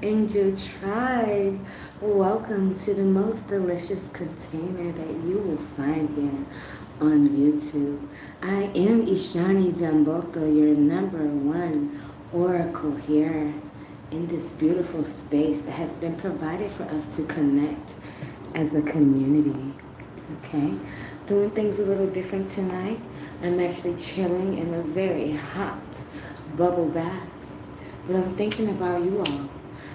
Angel Tribe. Welcome to the most delicious container that you will find here on YouTube. I am Ishani Zamboto, your number one oracle here in this beautiful space that has been provided for us to connect as a community. Okay? Doing things a little different tonight. I'm actually chilling in a very hot bubble bath. But I'm thinking about you all.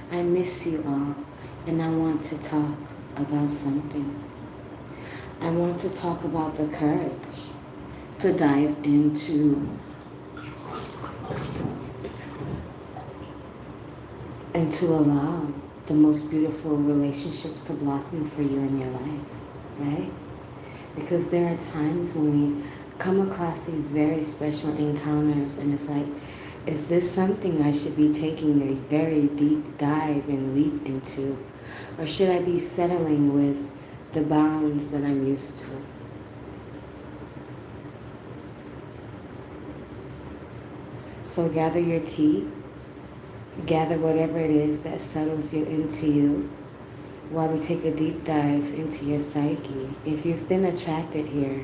I miss you all. And I want to talk about something. I want to talk about the courage to dive into and to allow the most beautiful relationships to blossom for you in your life, right? Because there are times when we come across these very special encounters and it's like, is this something I should be taking a very deep dive and leap into? Or should I be settling with the bounds that I'm used to? So gather your tea, gather whatever it is that settles you into you while we take a deep dive into your psyche. If you've been attracted here,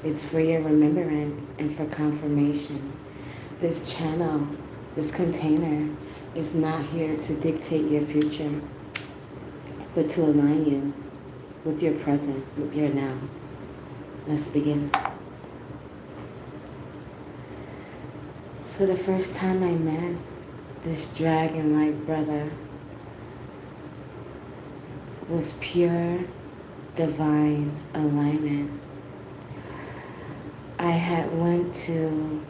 it's for your remembrance and for confirmation. This channel, this container, is not here to dictate your future, but to align you with your present, with your now. Let's begin. So the first time I met this dragon-like brother was pure divine alignment. I had went to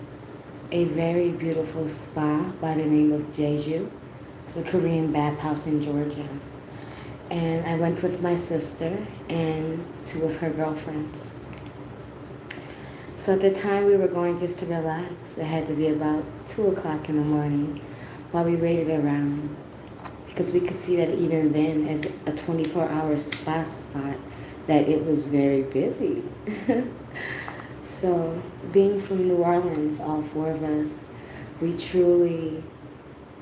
a very beautiful spa by the name of Jeju. It's a Korean bathhouse in Georgia. And I went with my sister and two of her girlfriends. So at the time we were going just to relax. It had to be about 2 o'clock in the morning while we waited around. Because we could see that even then, as a 24-hour spa spot, that it was very busy. So, being from New Orleans, all four of us, we truly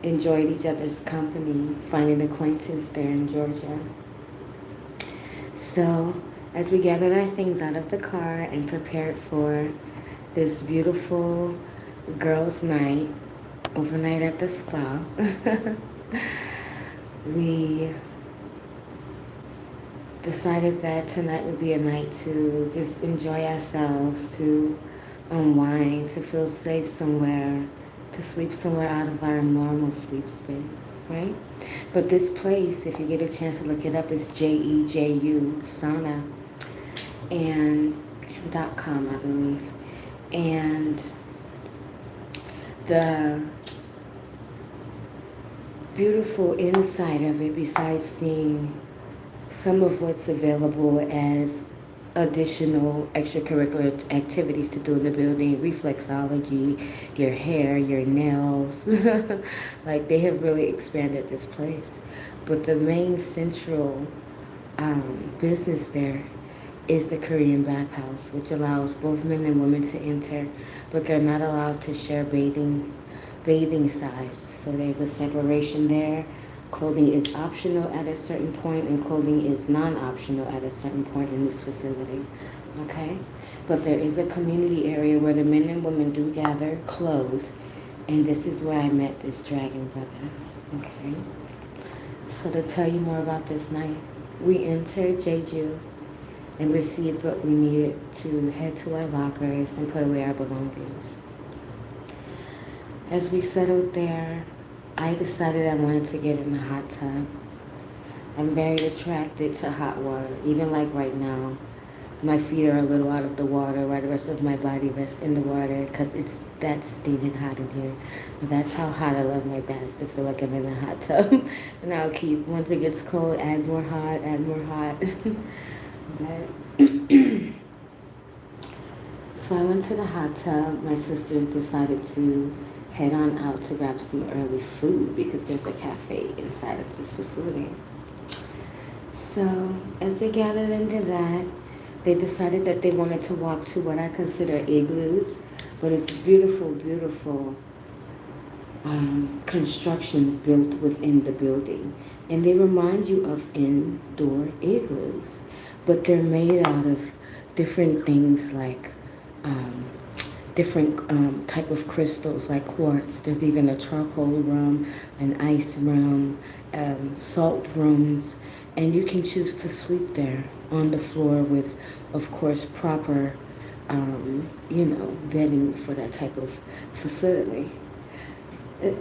enjoyed each other's company, finding acquaintance there in Georgia. So, as we gathered our things out of the car and prepared for this beautiful girls' night, overnight at the spa, we decided that tonight would be a night to just enjoy ourselves, to unwind, to feel safe somewhere, to sleep somewhere out of our normal sleep space, right? But this place, if you get a chance to look it up, is JEJU Sauna and .com, I believe. And the beautiful inside of it, besides seeing some of what's available as additional extracurricular activities to do in the building, reflexology, your hair, your nails. Like, they have really expanded this place. But the main central business there is the Korean bathhouse, which allows both men and women to enter, but they're not allowed to share bathing sides. So there's a separation there. Clothing is optional at a certain point, and clothing is non-optional at a certain point in this facility, okay? But there is a community area where the men and women do gather, clothe, and this is where I met this dragon brother, okay? So to tell you more about this night, we entered Jeju and received what we needed to head to our lockers and put away our belongings. As we settled there, I decided I wanted to get in the hot tub. I'm very attracted to hot water. Even like right now, my feet are a little out of the water while the rest of my body rests in the water because it's that steaming hot in here. But that's how hot I love my baths, to feel like I'm in a hot tub. And I'll keep, once it gets cold, add more hot, add more hot. But so I went to the hot tub. My sisters decided to head on out to grab some early food because there's a cafe inside of this facility. So as they gathered into that, they decided that they wanted to walk to what I consider igloos, but it's beautiful, beautiful constructions built within the building. And they remind you of indoor igloos, but they're made out of different things like um, different type of crystals like quartz. There's even a charcoal room, an ice room, salt rooms, and you can choose to sleep there on the floor with, of course, proper, bedding for that type of facility.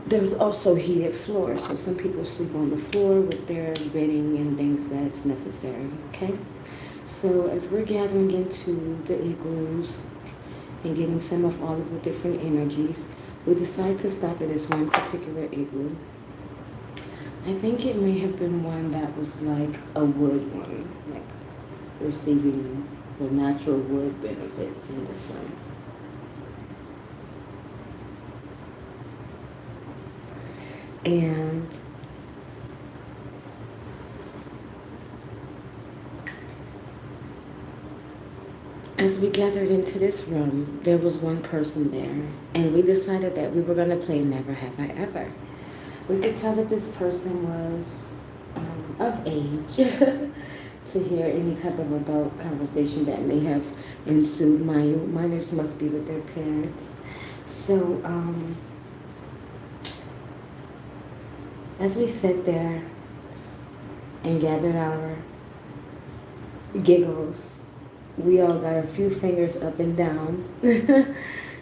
There's also heated floors, so some people sleep on the floor with their bedding and things that's necessary. Okay, so as we're gathering into the igloos and getting some of all of the different energies, we decide to stop at this one particular igloo. I think it may have been one that was like a wood one, like receiving the natural wood benefits in this one. And as we gathered into this room, there was one person there, and we decided that we were going to play Never Have I Ever. We could tell that this person was of age to hear any type of adult conversation that may have ensued. Minors must be with their parents. So, as we sat there and gathered our giggles, we all got a few fingers up and down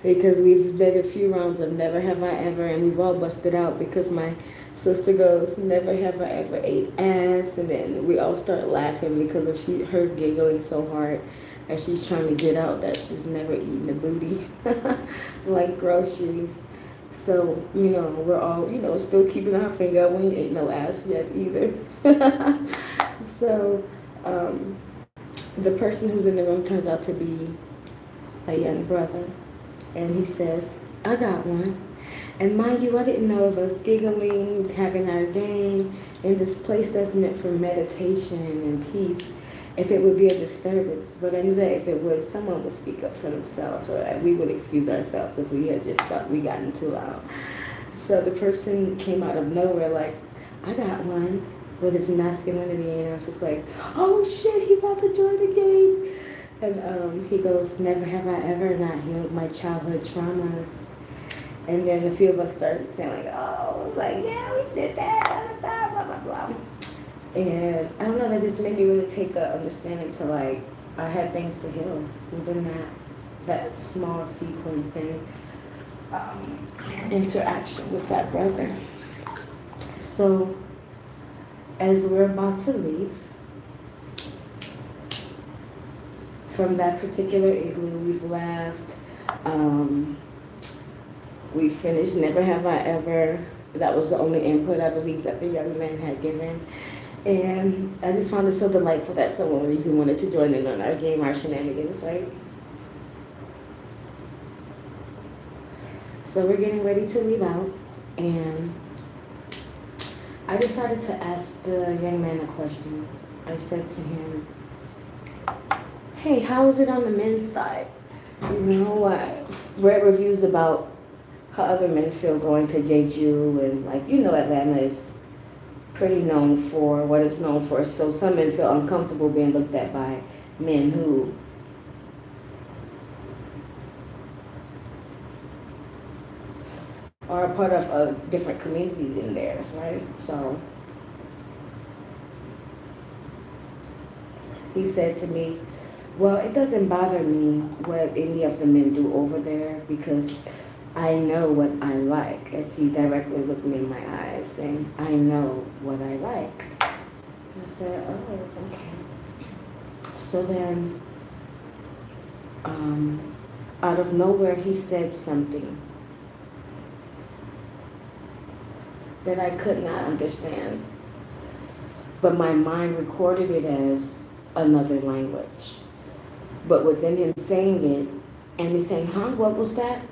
because we've did a few rounds of Never Have I Ever, and we've all busted out because my sister goes, Never have I ever ate ass, and then we all start laughing because of her giggling so hard that she's trying to get out that she's never eaten a booty like groceries. So, we're all, still keeping our finger up. We ain't ate no ass yet either. So, the person who's in the room turns out to be a young brother. And he says, I got one. And mind you, I didn't know of us giggling, having our game in this place that's meant for meditation and peace, if it would be a disturbance. But I knew that if it would, someone would speak up for themselves, or that we would excuse ourselves if we had just thought we gotten too loud. So the person came out of nowhere like, I got one, with his masculinity, and I was just like, oh shit, he about to join the game. And he goes, Never have I ever not healed my childhood traumas. And then a few of us started saying like, oh, like, yeah, we did that, blah, blah, blah, blah, blah. And I don't know, that just made me really take a understanding to like, I had things to heal within that small sequence and interaction with that brother. So as we're about to leave from that particular igloo, we've laughed. We finished Never Have I Ever. That was the only input I believe that the young man had given. And I just found it so delightful that someone even wanted to join in on our game, our shenanigans, right? So we're getting ready to leave out, and I decided to ask the young man a question. I said to him, hey, how is it on the men's side? I read reviews about how other men feel going to Jeju, and Atlanta is pretty known for what it's known for. So some men feel uncomfortable being looked at by men who are a part of a different community than theirs, right? So he said to me, well, it doesn't bother me what any of the men do over there because I know what I like. As he directly looked me in my eyes saying, I know what I like. I said, oh, okay. So then, out of nowhere, he said something that I could not understand. But my mind recorded it as another language. But within him saying it, and me saying, huh, what was that?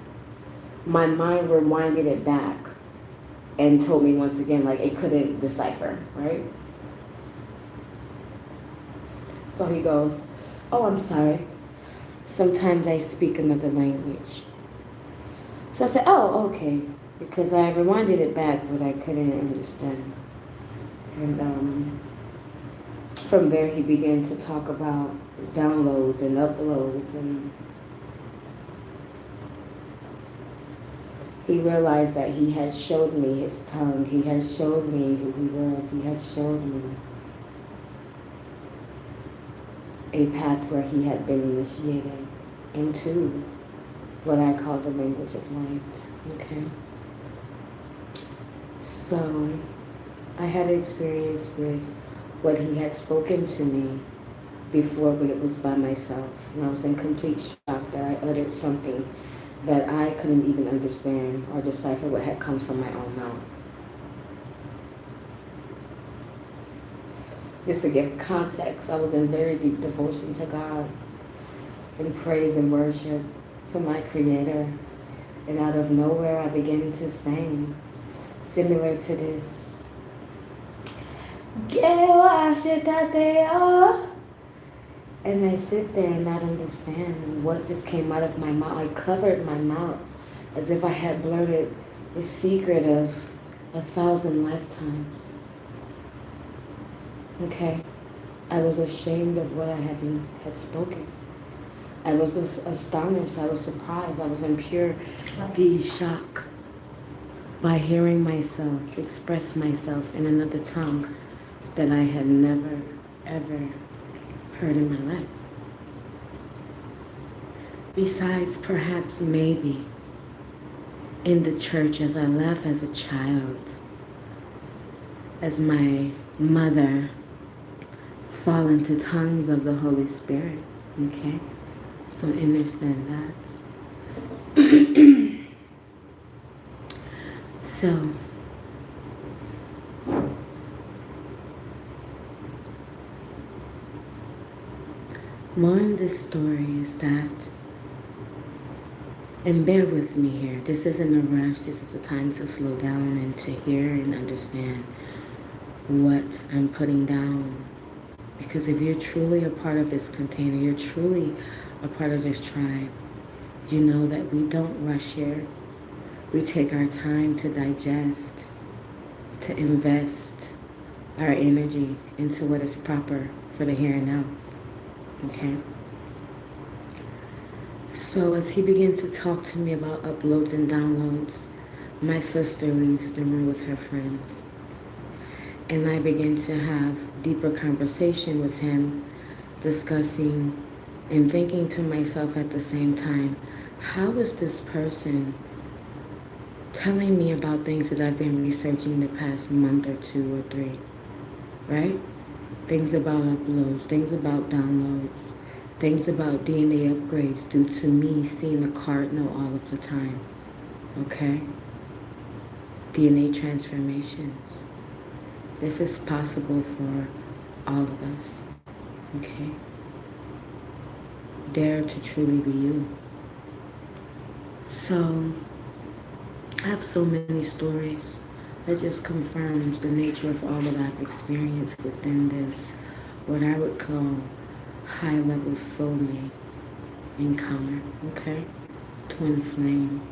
My mind rewinded it back and told me once again, like, it couldn't decipher, right? So he goes, oh, I'm sorry. Sometimes I speak another language. So I said, oh, okay. because I rewinded it back, but I couldn't understand. And from there, he began to talk about downloads and uploads, and he realized that he had showed me his tongue. He had showed me who he was. He had showed me a path where he had been initiated into what I call the language of light. Okay. So I had an experience with what he had spoken to me before, but it was by myself. And I was in complete shock that I uttered something that I couldn't even understand or decipher what had come from my own mouth. Just to give context, I was in very deep devotion to God, in praise and worship to my Creator. And out of nowhere, I began to sing, similar to this. And I sit there and not understand what just came out of my mouth. I covered my mouth as if I had blurted the secret of 1,000 lifetimes. Okay? I was ashamed of what I had spoken. I was astonished. I was surprised. I was in pure shock by hearing myself express myself in another tongue that I had never, ever heard in my life. Besides, perhaps, maybe, in the church as I left as a child, as my mother fall into tongues of the Holy Spirit. Okay? So understand that. So, more in this story is that, and bear with me here, this isn't a rush, this is a time to slow down and to hear and understand what I'm putting down. Because if you're truly a part of this container, you're truly a part of this tribe, you know that we don't rush here. We take our time to digest, to invest our energy into what is proper for the here and now. Okay? So as he began to talk to me about uploads and downloads, my sister leaves the room with her friends. And I began to have deeper conversation with him, discussing and thinking to myself at the same time, how is this person telling me about things that I've been researching the past month or 2 or 3, right? Things about uploads, things about downloads, things about DNA upgrades due to me seeing the cardinal all of the time, okay? DNA transformations. This is possible for all of us, okay? Dare to truly be you. So, I have so many stories that just confirms the nature of all that I've experienced within this, what I would call high-level soulmate encounter, okay? Twin flame.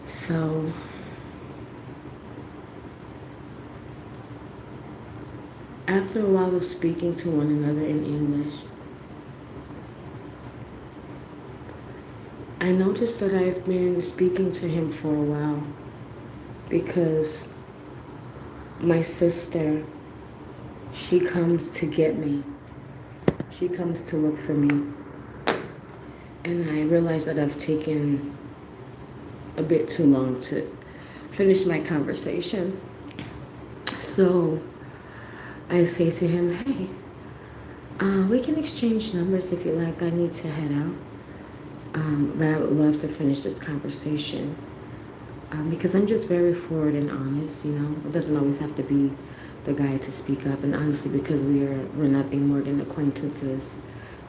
So, after a while of speaking to one another in English, I noticed that I've been speaking to him for a while because my sister, she comes to get me. She comes to look for me. And I realized that I've taken a bit too long to finish my conversation. So I say to him, hey, we can exchange numbers if you like. I need to head out. But I would love to finish this conversation because I'm just very forward and honest, you know. It doesn't always have to be the guy to speak up. And honestly, because we're nothing more than acquaintances,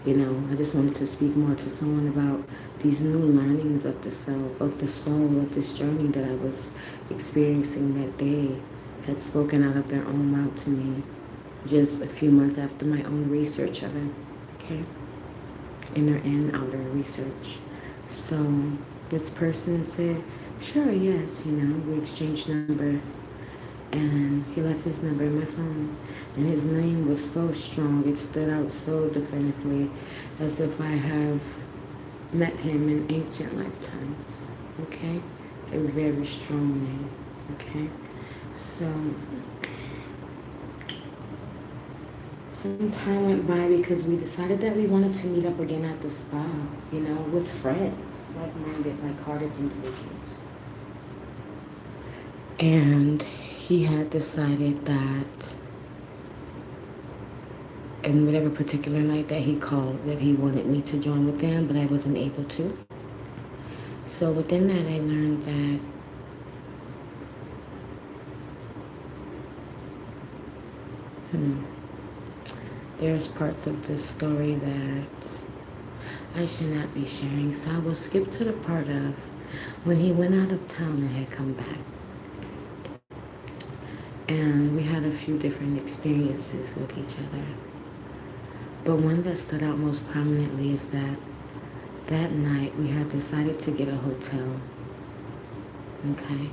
you know, I just wanted to speak more to someone about these new learnings of the self, of the soul, of this journey that I was experiencing that they had spoken out of their own mouth to me just a few months after my own research of it, okay? Inner and outer research. So this person said, Sure, yes, we exchanged number, and he left his number in my phone, and his name was so strong, it stood out so definitively, as if I have met him in ancient lifetimes, okay? A very strong name, okay? So, some time went by because we decided that we wanted to meet up again at the spa, with friends, like-minded, like-hearted individuals. And he had decided that in whatever particular night that he called, that he wanted me to join with them, but I wasn't able to. So within that, I learned that hmm, there's parts of this story that I should not be sharing. So I will skip to the part of when he went out of town and had come back. And we had a few different experiences with each other. But one that stood out most prominently is that night we had decided to get a hotel, okay?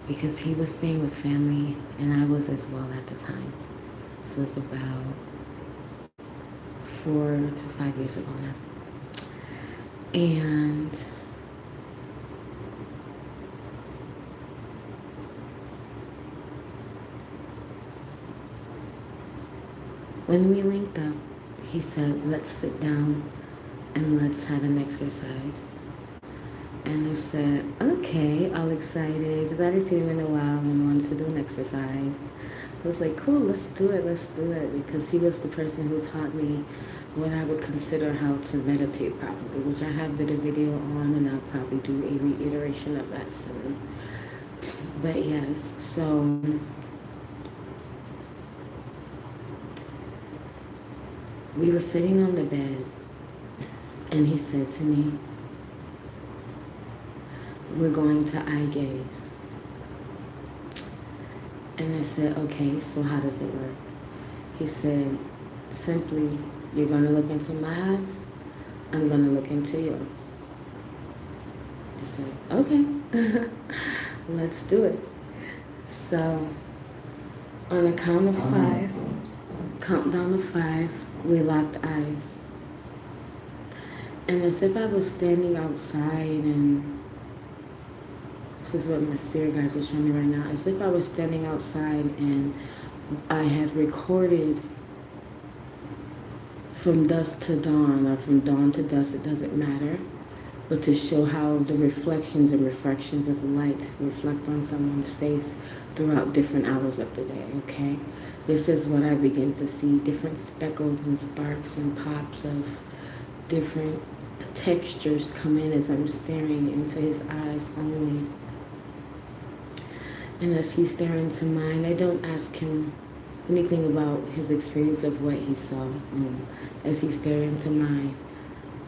Because he was staying with family and I was as well at the time. This was about 4 to 5 years ago now. And when we linked up, he said, let's sit down and let's have an exercise. And I said, okay, all excited, because I hadn't seen him in a while and wanted to do an exercise. So I was like, cool, let's do it, because he was the person who taught me what I would consider how to meditate properly, which I have did a video on, and I'll probably do a reiteration of that soon. But yes, so we were sitting on the bed, and he said to me, we're going to eye gaze. And I said, okay, so how does it work? He said, simply, you're going to look into my eyes, I'm going to look into yours. I said, okay, let's do it. So, on a countdown of five, we locked eyes. And as if I was standing outside, and this is what my spirit guides are showing me right now, as if I was standing outside and I had recorded from dusk to dawn, or from dawn to dusk, it doesn't matter, but to show how the reflections and refractions of light reflect on someone's face throughout different hours of the day, okay? This is what I begin to see, different speckles and sparks and pops of different textures come in as I'm staring into his eyes only. And as he's staring into mine, I don't ask him anything about his experience of what he saw as he stared into mine,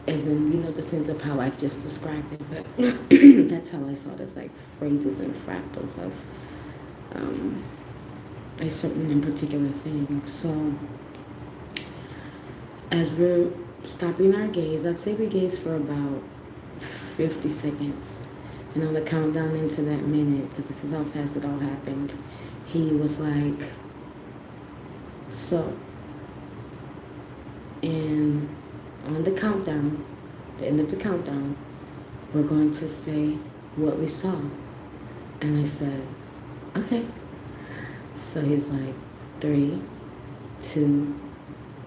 as in, the sense of how I've just described it, but that's how I saw it, as like phrases and fractals of a certain and particular thing. So as we're stopping our gaze, I'd say we gaze for about 50 seconds. And on the countdown into that minute, because this is how fast it all happened, he was like, so, and on the countdown, the end of the countdown, we're going to say what we saw. And I said, okay. So he's like, 3, 2,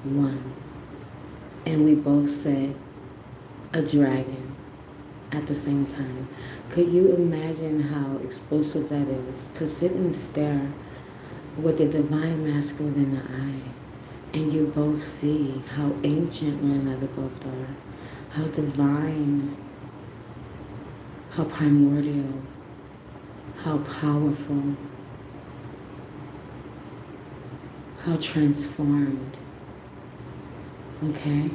1. And we both said, a dragon, at the same time. Could you imagine how explosive that is? To sit and stare with the divine masculine in the eye, and you both see how ancient one another both are, how divine, how primordial, how powerful, how transformed. Okay?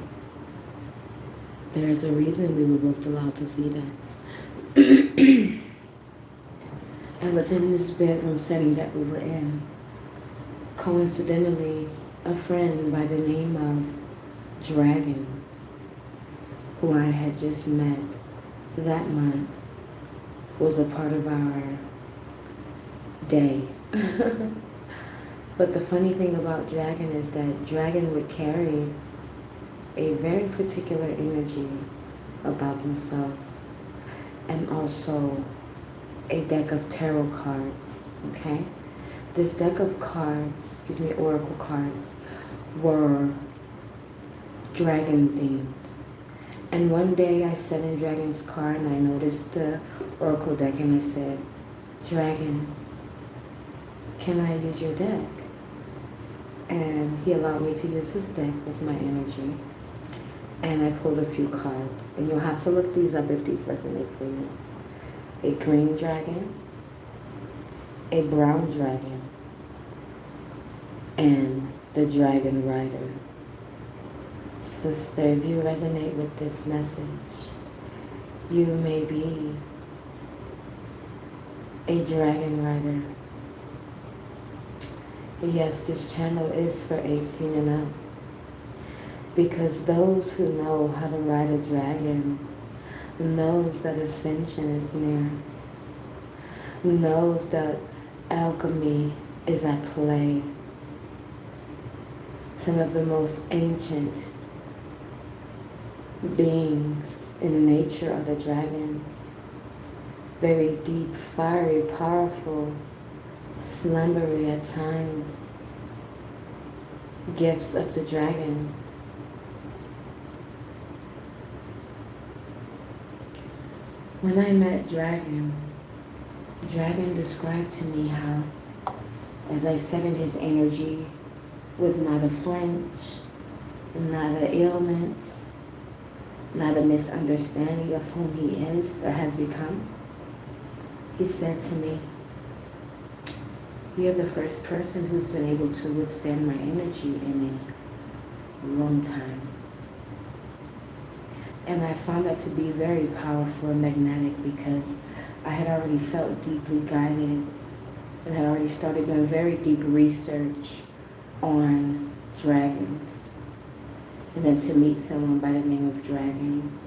There's a reason we were both allowed to see that. And within this bedroom setting that we were in, coincidentally, a friend by the name of Dragon, who I had just met that month, was a part of our day. But the funny thing about dragon is that dragon would carry a very particular energy about himself, and also a deck of tarot cards, okay? This deck of cards, oracle cards, were dragon themed. And one day I sat in Dragon's car and I noticed the oracle deck and I said, Dragon, can I use your deck? And he allowed me to use his deck with my energy. And I pulled a few cards. And you'll have to look these up if these resonate for you. A green dragon, a brown dragon, and the dragon rider. Sister, if you resonate with this message, you may be a dragon rider. Yes, this channel is for 18 and up. Because those who know how to ride a dragon knows that ascension is near, knows that alchemy is at play. Some of the most ancient beings in nature are the dragons. Very deep, fiery, powerful, slumbery at times. Gifts of the dragon. When I met Dragon described to me how, as I sat in his energy with not a flinch, not an ailment, not a misunderstanding of whom he is or has become, he said to me, you're the first person who's been able to withstand my energy in a long time. And I found that to be very powerful and magnetic because I had already felt deeply guided and had already started doing very deep research on dragons. And then to meet someone by the name of Dragon,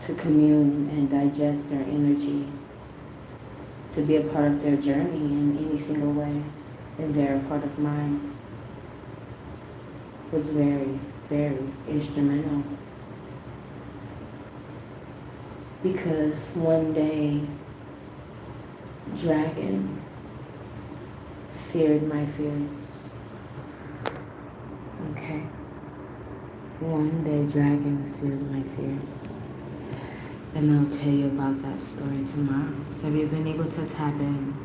to commune and digest their energy, to be a part of their journey in any single way, and they're a part of mine, was very, very instrumental. Because one day, Dragon seared my fears. Okay? One day, Dragon seared my fears. And I'll tell you about that story tomorrow. So if you've been able to tap in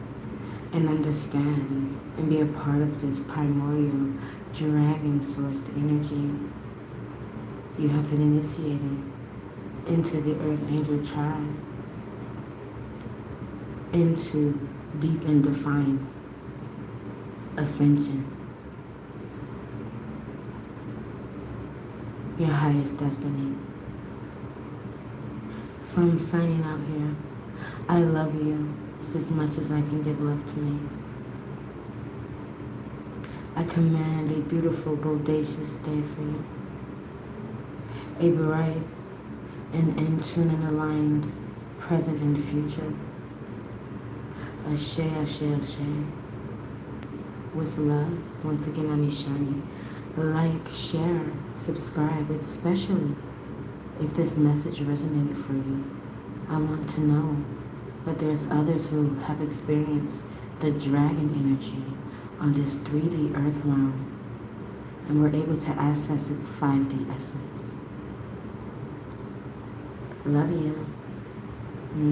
and understand and be a part of this primordial dragon-sourced energy, you have been initiated into the Earth Angel tribe, into deep and defined ascension, your highest destiny. So I'm signing out here. I love you as much as I can give love to me. I command a beautiful, bodacious day for you. A bright and in tune and aligned present and future. Ashe, ashe, ashe. With love. Once again, I'm Ishani. Like, share, subscribe, especially if this message resonated for you. I want to know that there's others who have experienced the dragon energy on this 3D earth realm and were able to access its 5D essence. Love you.